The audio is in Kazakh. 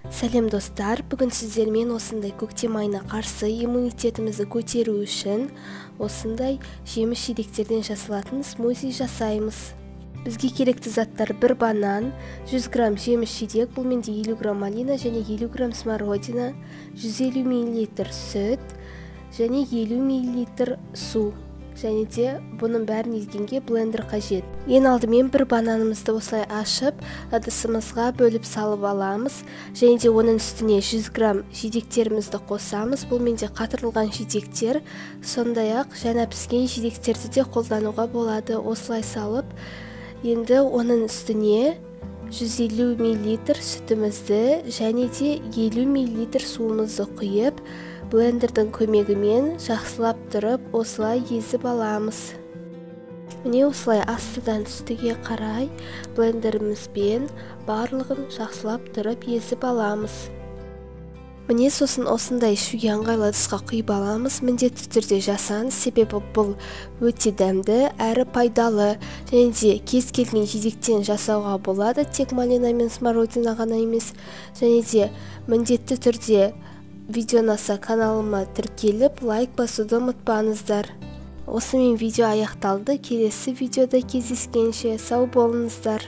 Сәлем достар, бүгін сіздермен осындай көктем айына қарсы иммунитетімізді көтеру үшін осындай жеміс-жидектерден жасалатын смузи жасаймыз. Бізге керекті заттар: бір банан, 100 грамм жеміс-жидек, бұл менде 50 грамм малина және 50 грамм смородина, 150 мл сүт және 50 мл су. Және де бұның бәрін езгенге блендер қажет. Ең алдымен бір бананымызды осылай ашып, ыдысымызға бөліп салып аламыз. Және де оның үстіне 100 грамм жидектерімізді қосамыз. Бұл менде қатырылған жидектер, сондай-ақ жаңа піскен жидектерді де қолдануға болады. Осылай салып, енді оның үстіне 150 мл сүтімізді және де 50 мл суымызды құйып, блендердің көмегімен жақсылап тұрып, осылай езіп аламыз. Міне осылай астыдан үстіге қарай блендерімізбен барлығын жақсылап тұрып езіп аламыз. Міне сосын осындай ішуге ыңғайлы ыдысқа құйып аламыз. Міндетті түрде жасаңыз, себебі бұл өте дәмді әрі пайдалы. Және де кез келген жидектен жасауға болады, тек малина мен смородина ғана емес. Және де міндетті түрде видео ұнаса каналыма тіркеліп, лайк басуды ұмытпаңыздар. Осымен видео аяқталды. Келесі видеода кездескенше сау болыңыздар.